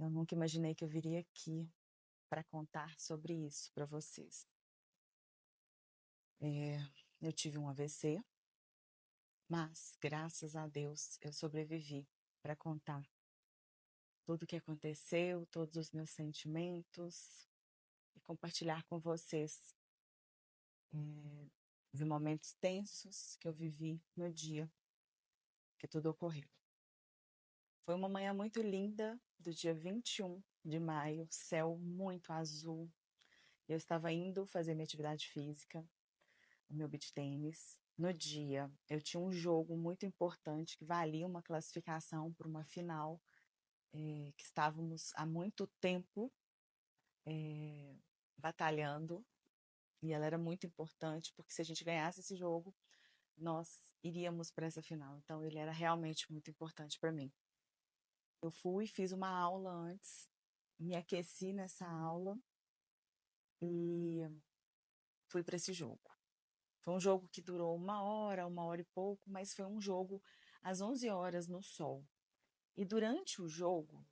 Eu nunca imaginei que eu viria aqui para contar sobre isso para vocês. Eu tive um AVC, mas graças a Deus eu sobrevivi para contar tudo o que aconteceu, todos os meus sentimentos e compartilhar com vocês de momentos tensos que eu vivi no dia que tudo ocorreu. Foi uma manhã muito linda do dia 21 de maio, céu muito azul. Eu estava indo fazer minha atividade física, o meu beach tênis. No dia, eu tinha um jogo muito importante que valia uma classificação para uma final, que estávamos há muito tempo batalhando, e ela era muito importante, porque se a gente ganhasse esse jogo, nós iríamos para essa final. Então, ele era realmente muito importante para mim. Eu fui, fiz uma aula antes, me aqueci nessa aula e fui para esse jogo. Foi um jogo que durou uma hora e pouco, mas foi um jogo às 11 horas no sol. E durante o jogo,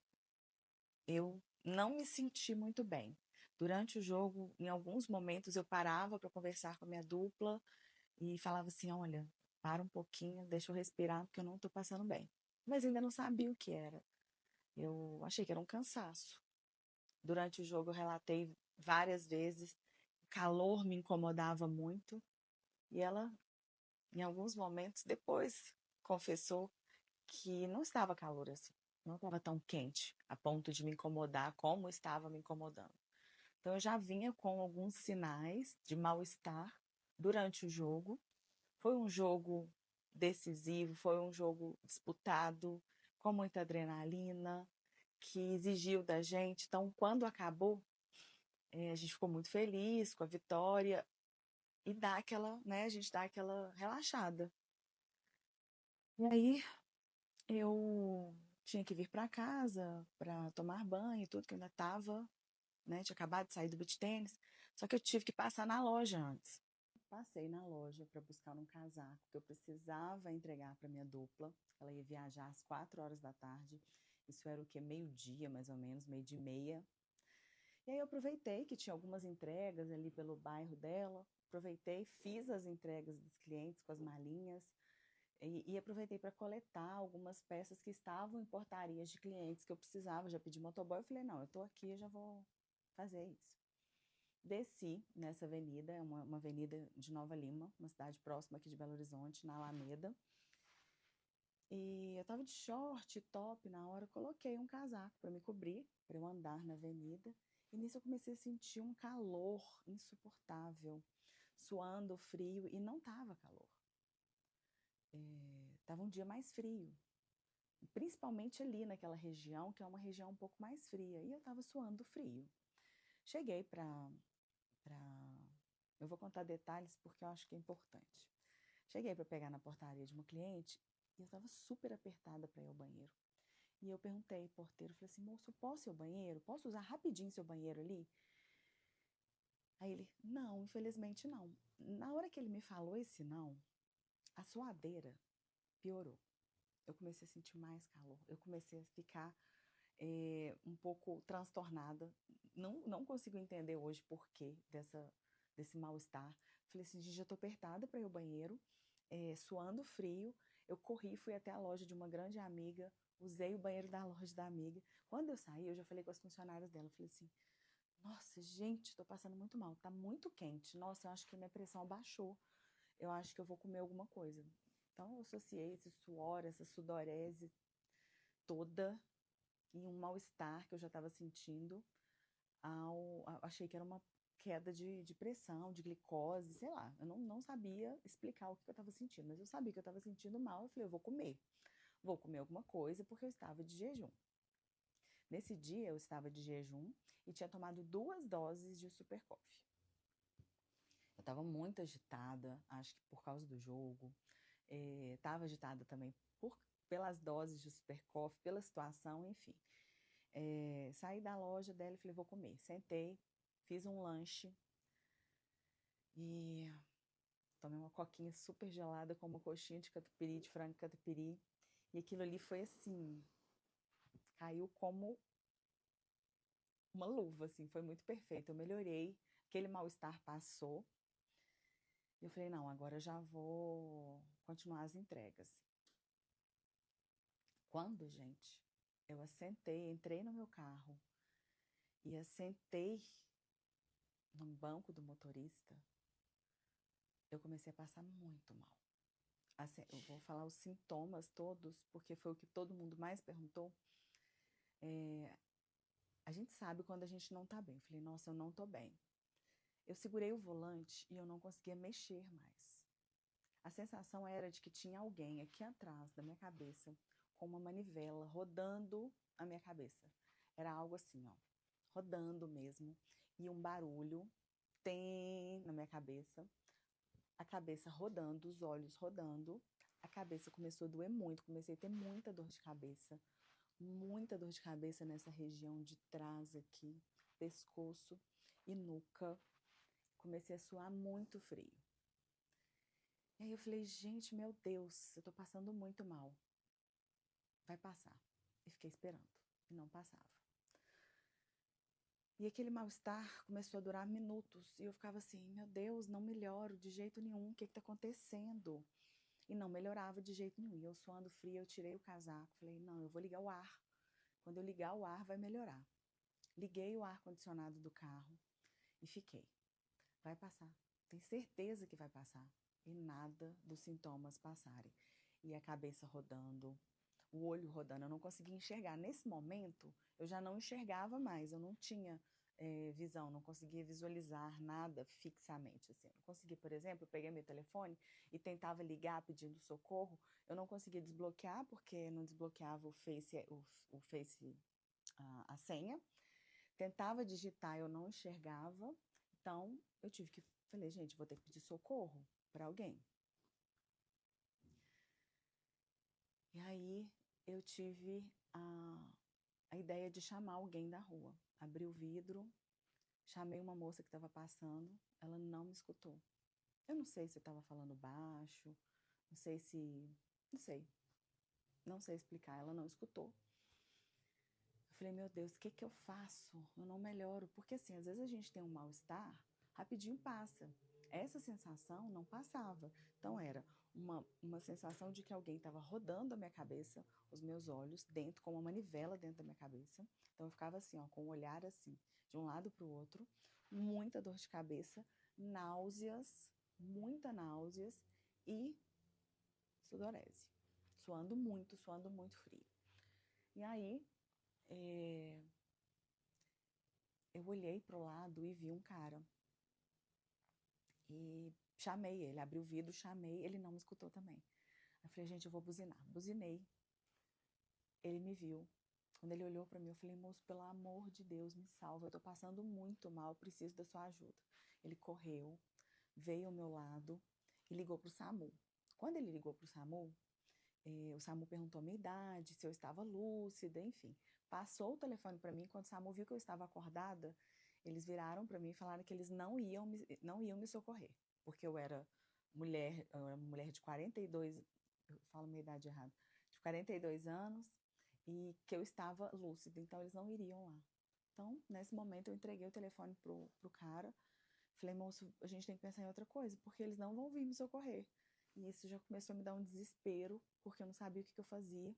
eu não me senti muito bem. Durante o jogo, em alguns momentos, eu parava para conversar com a minha dupla e falava assim: olha, para um pouquinho, deixa eu respirar, porque eu não estou passando bem. Mas ainda não sabia o que era. Eu achei que era um cansaço. Durante o jogo, eu relatei várias vezes, o calor me incomodava muito. E ela, em alguns momentos, depois confessou que não estava calor assim, não estava tão quente a ponto de me incomodar como estava me incomodando. Então eu já vinha com alguns sinais de mal-estar durante o jogo. Foi um jogo decisivo, foi um jogo disputado, com muita adrenalina, que exigiu da gente. Então, quando acabou, a gente ficou muito feliz com a vitória e dá aquela, né, a gente dá aquela relaxada. E aí eu tinha que vir para casa para tomar banho e tudo, que eu ainda estava, né? Tinha acabado de sair do beach tênis. Só que eu tive que passar na loja antes. Passei na loja para buscar um casaco que eu precisava entregar para minha dupla. Ela ia viajar às 4 horas da tarde. Isso era o que? Meio-dia, mais ou menos, meio-dia e meia. E aí eu aproveitei que tinha algumas entregas ali pelo bairro dela. Aproveitei, fiz as entregas dos clientes com as malinhas. E aproveitei para coletar algumas peças que estavam em portarias de clientes que eu precisava. Já pedi motoboy, eu falei, não, eu estou aqui, eu já vou fazer isso. Desci nessa avenida, é uma avenida de Nova Lima, uma cidade próxima aqui de Belo Horizonte, na Alameda. E eu estava de short, top na hora, eu coloquei um casaco para me cobrir, para eu andar na avenida. E nisso eu comecei a sentir um calor insuportável, suando frio, e não estava calor. Estava um dia mais frio, principalmente ali naquela região, que é uma região um pouco mais fria, e eu estava suando frio. Cheguei para. Eu vou contar detalhes porque eu acho que é importante. Cheguei para pegar na portaria de uma cliente e eu estava super apertada para ir ao banheiro. E eu perguntei ao porteiro, falei assim, moço, posso ir ao banheiro? Posso usar rapidinho seu banheiro ali? Aí ele, não, infelizmente não. Na hora que ele me falou esse não, a suadeira piorou. Eu comecei a sentir mais calor. Eu comecei a ficar um pouco transtornada. Não consigo entender hoje por que desse mal-estar. Falei assim, gente, já estou apertada para ir ao banheiro, suando frio. Eu corri, fui até a loja de uma grande amiga, usei o banheiro da loja da amiga. Quando eu saí, eu já falei com as funcionárias dela, falei assim, nossa, gente, estou passando muito mal, tá muito quente. Nossa, eu acho que minha pressão baixou. Eu acho que eu vou comer alguma coisa. Então, eu associei esse suor, essa sudorese toda e um mal-estar que eu já estava sentindo achei que era uma queda de pressão, de glicose, sei lá. Eu não sabia explicar o que eu estava sentindo, mas eu sabia que eu estava sentindo mal. Eu falei, eu vou comer. Vou comer alguma coisa porque eu estava de jejum. Nesse dia eu estava de jejum e tinha tomado 2 doses de Super Coffee. Eu estava muito agitada, acho que por causa do jogo. Estava agitada também pelas doses de Super Coffee, pela situação, enfim. Saí da loja dela e falei, vou comer. Sentei, fiz um lanche e tomei uma coquinha super gelada com uma coxinha de catupiry, de frango catupiry. E aquilo ali foi assim, caiu como uma luva, assim, foi muito perfeito. Eu melhorei, aquele mal-estar passou. E eu falei, não, agora eu já vou continuar as entregas. Quando, gente, eu assentei, entrei no meu carro e assentei no banco do motorista, eu comecei a passar muito mal. Assim, eu vou falar os sintomas todos, porque foi o que todo mundo mais perguntou. A gente sabe quando a gente não tá bem. Eu falei, nossa, eu não tô bem. Eu segurei o volante e eu não conseguia mexer mais. A sensação era de que tinha alguém aqui atrás da minha cabeça com uma manivela rodando a minha cabeça. Era algo assim, ó, rodando mesmo, e um barulho tem na minha cabeça, a cabeça rodando, os olhos rodando, a cabeça começou a doer muito, comecei a ter muita dor de cabeça nessa região de trás aqui, pescoço e nuca. Comecei a suar muito frio. E aí eu falei, gente, meu Deus, eu tô passando muito mal. Vai passar. E fiquei esperando. E não passava. E aquele mal-estar começou a durar minutos. E eu ficava assim, meu Deus, não melhoro de jeito nenhum. O que está acontecendo? E não melhorava de jeito nenhum. E eu suando fria, eu tirei o casaco. Falei, não, eu vou ligar o ar. Quando eu ligar o ar, vai melhorar. Liguei o ar-condicionado do carro e fiquei. Vai passar. Tenho certeza que vai passar. E nada dos sintomas passarem. E a cabeça rodando, o olho rodando, eu não conseguia enxergar. Nesse momento, eu já não enxergava mais, eu não tinha visão, não conseguia visualizar nada fixamente. Assim. Eu não conseguia, por exemplo, eu peguei meu telefone e tentava ligar pedindo socorro, eu não conseguia desbloquear, porque não desbloqueava o Face a senha. Tentava digitar, eu não enxergava, então eu tive que, falei, gente, vou ter que pedir socorro para alguém. E aí eu tive a ideia de chamar alguém da rua. Abri o vidro, chamei uma moça que estava passando, ela não me escutou. Eu não sei se eu estava falando baixo, não sei se. Não sei. Não sei explicar, ela não escutou. Eu falei, meu Deus, o que que eu faço? Eu não melhoro. Porque assim, às vezes a gente tem um mal-estar, rapidinho passa. Essa sensação não passava. Então era uma sensação de que alguém estava rodando a minha cabeça, os meus olhos, dentro, com uma manivela dentro da minha cabeça. Então eu ficava assim, ó, com o olhar assim, de um lado para o outro, muita dor de cabeça, náuseas, muita náuseas e sudorese. Suando muito frio. E aí, eu olhei para o lado e vi um cara. E chamei ele, abri o vidro, chamei, ele não me escutou também. Eu falei, gente, eu vou buzinar. Buzinei. Ele me viu. Quando ele olhou para mim, eu falei, moço, pelo amor de Deus, me salva. Eu tô passando muito mal, preciso da sua ajuda. Ele correu, veio ao meu lado e ligou pro SAMU. Quando ele ligou pro SAMU, o SAMU perguntou a minha idade, se eu estava lúcida, enfim. Passou o telefone para mim, quando o SAMU viu que eu estava acordada, eles viraram para mim e falaram que eles não iam me socorrer, porque eu era mulher de 42, eu falo minha idade errada, de 42 anos, e que eu estava lúcida, então eles não iriam lá. Então, nesse momento, eu entreguei o telefone pro cara, falei, moço, a gente tem que pensar em outra coisa, porque eles não vão vir me socorrer. E isso já começou a me dar um desespero, porque eu não sabia o que eu fazia.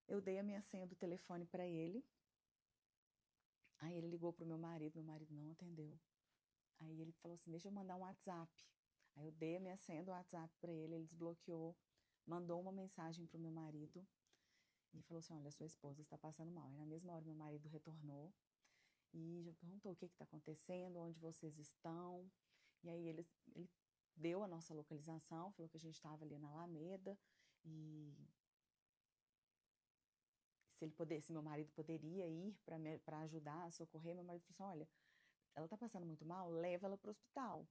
Eu dei a minha senha do telefone para ele. Aí ele ligou pro meu marido não atendeu. Aí ele falou assim: deixa eu mandar um WhatsApp. Aí eu dei a minha senha do WhatsApp para ele desbloqueou, mandou uma mensagem pro meu marido e falou assim: olha, sua esposa está passando mal. Aí na mesma hora meu marido retornou e já perguntou o que está acontecendo, onde vocês estão. E aí ele deu a nossa localização, falou que a gente estava ali na Alameda e se meu marido poderia ir para ajudar a socorrer. Meu marido falou assim: olha, ela está passando muito mal, leva ela para o hospital.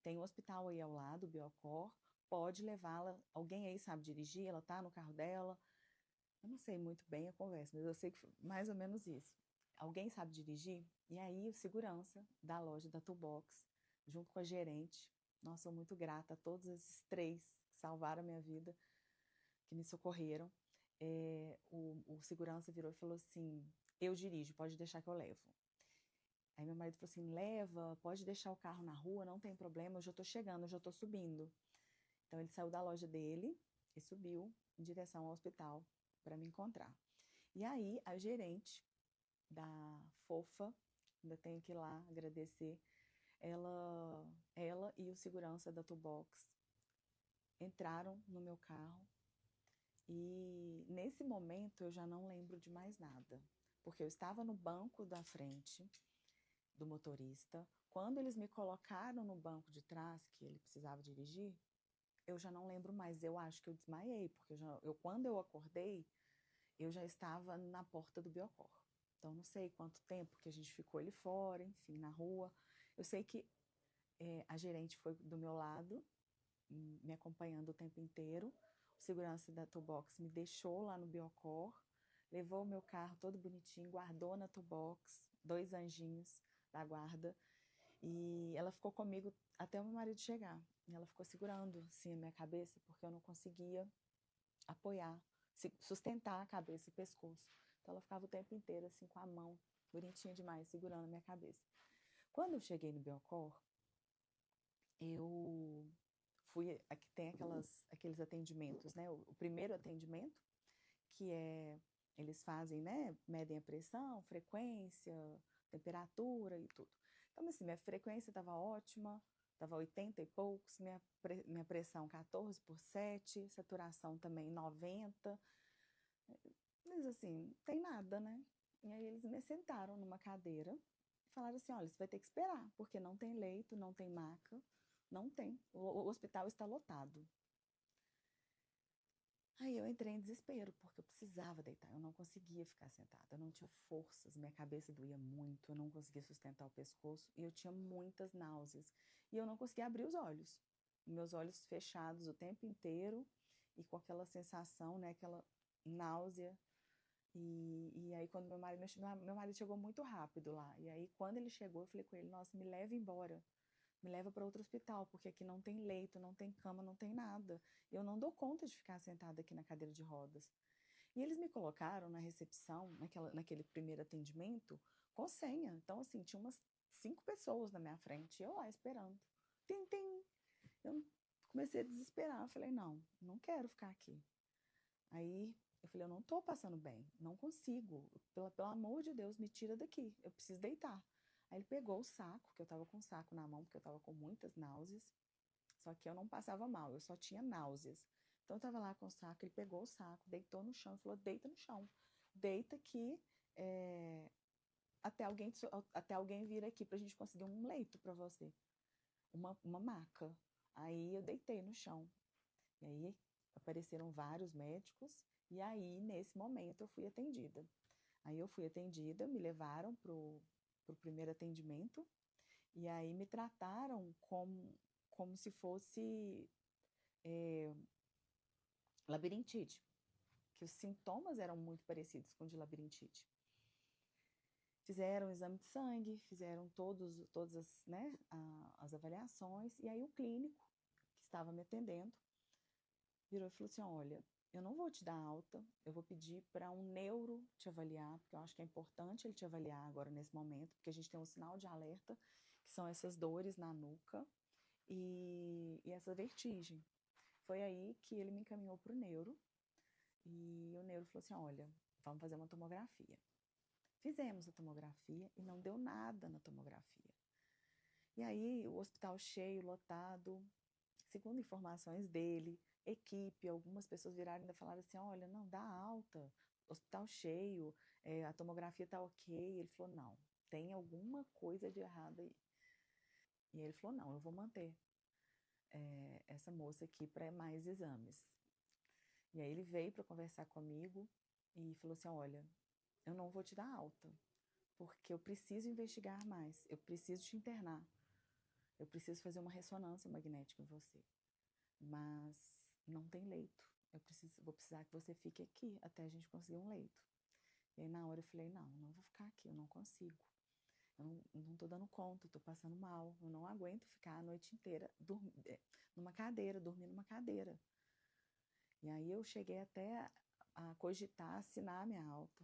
Tem um hospital aí ao lado, o Biocor, pode levá-la. Alguém aí sabe dirigir? Ela está no carro dela? Eu não sei muito bem a conversa, mas eu sei que foi mais ou menos isso. Alguém sabe dirigir? E aí o segurança da loja da Toolbox, junto com a gerente, nossa, sou muito grata a todos esses três que salvaram a minha vida, que me socorreram. o segurança virou e falou assim: eu dirijo, pode deixar que eu levo. Aí meu marido falou assim: leva, pode deixar o carro na rua, não tem problema, eu já tô chegando, eu já tô subindo. Então ele saiu da loja dele e subiu em direção ao hospital para me encontrar. E aí a gerente da Fofa, ainda tenho que ir lá agradecer, ela e o segurança da Toolbox entraram no meu carro e nesse momento eu já não lembro de mais nada, porque eu estava no banco da frente do motorista. Quando eles me colocaram no banco de trás, que ele precisava dirigir, eu já não lembro mais. Eu acho que eu desmaiei, porque quando eu acordei, eu já estava na porta do Biocor. Então, não sei quanto tempo que a gente ficou ali fora, enfim, na rua. Eu sei que a gerente foi do meu lado, me acompanhando o tempo inteiro. O segurança da Toolbox me deixou lá no Biocor, levou o meu carro todo bonitinho, guardou na Toolbox, 2 anjinhos da guarda, e ela ficou comigo até o meu marido chegar. E ela ficou segurando assim a minha cabeça, porque eu não conseguia apoiar, sustentar a cabeça e o pescoço. Então ela ficava o tempo inteiro assim com a mão, bonitinha demais, segurando a minha cabeça. Quando eu cheguei no Biocor, eu fui, aqui tem aqueles atendimentos, né? O primeiro atendimento, que é, eles fazem, né? Medem a pressão, frequência, temperatura e tudo. Então, assim, minha frequência estava ótima, estava 80 e poucos, minha pressão 14/7, saturação também 90. Mas, assim, não tem nada, né? E aí eles me sentaram numa cadeira e falaram assim: olha, você vai ter que esperar, porque não tem leito, não tem maca, não tem. O hospital está lotado. Aí eu entrei em desespero, porque eu precisava deitar, eu não conseguia ficar sentada, eu não tinha forças, minha cabeça doía muito, eu não conseguia sustentar o pescoço e eu tinha muitas náuseas. E eu não conseguia abrir os olhos, meus olhos fechados o tempo inteiro e com aquela sensação, né, aquela náusea. E aí quando meu marido chegou muito rápido lá, e aí quando ele chegou eu falei com ele: nossa, me leva embora. Me leva para outro hospital, porque aqui não tem leito, não tem cama, não tem nada. Eu não dou conta de ficar sentada aqui na cadeira de rodas. E eles me colocaram na recepção, naquele primeiro atendimento, com senha. Então, assim, tinha umas 5 pessoas na minha frente, e eu lá esperando. Tem, tem. Eu comecei a desesperar. Eu falei: não, não quero ficar aqui. Aí eu falei: eu não tô passando bem, não consigo. Pelo amor de Deus, me tira daqui. Eu preciso deitar. Aí ele pegou o saco, que eu tava com o saco na mão, porque eu tava com muitas náuseas. Só que eu não passava mal, eu só tinha náuseas. Então eu tava lá com o saco, ele pegou o saco, deitou no chão e falou: deita no chão. Deita que é, até alguém vir aqui pra gente conseguir um leito pra você. Uma maca. Aí eu deitei no chão. E aí apareceram vários médicos. E aí, nesse momento, eu fui atendida. Aí eu fui atendida, me levaram pro primeiro atendimento. E aí me trataram como se fosse é, labirintite, que os sintomas eram muito parecidos com o de labirintite. Fizeram um exame de sangue, fizeram todas as, né, as avaliações, e aí o clínico que estava me atendendo virou e falou assim: olha, eu não vou te dar alta, eu vou pedir para um neuro te avaliar, porque eu acho que é importante ele te avaliar agora nesse momento, porque a gente tem um sinal de alerta, que são essas dores na nuca e essa vertigem. Foi aí que ele me encaminhou para o neuro, e o neuro falou assim: olha, vamos fazer uma tomografia. Fizemos a tomografia e não deu nada na tomografia. E aí, o hospital cheio, lotado, segundo informações dele, equipe, algumas pessoas viraram e ainda falaram assim: olha, não, dá alta, hospital cheio, a tomografia tá ok. Ele falou: não, tem alguma coisa de errado aí. E ele falou: não, eu vou manter essa moça aqui para mais exames. E aí ele veio para conversar comigo e falou assim: olha, eu não vou te dar alta, porque eu preciso investigar mais, eu preciso te internar, eu preciso fazer uma ressonância magnética em você, mas não tem leito. Vou precisar que você fique aqui até a gente conseguir um leito. E aí na hora eu falei: não, não vou ficar aqui, eu não consigo. Eu não tô dando conta, eu tô passando mal, eu não aguento ficar a noite inteira numa cadeira, dormindo numa cadeira. E aí eu cheguei até a cogitar assinar a minha alta.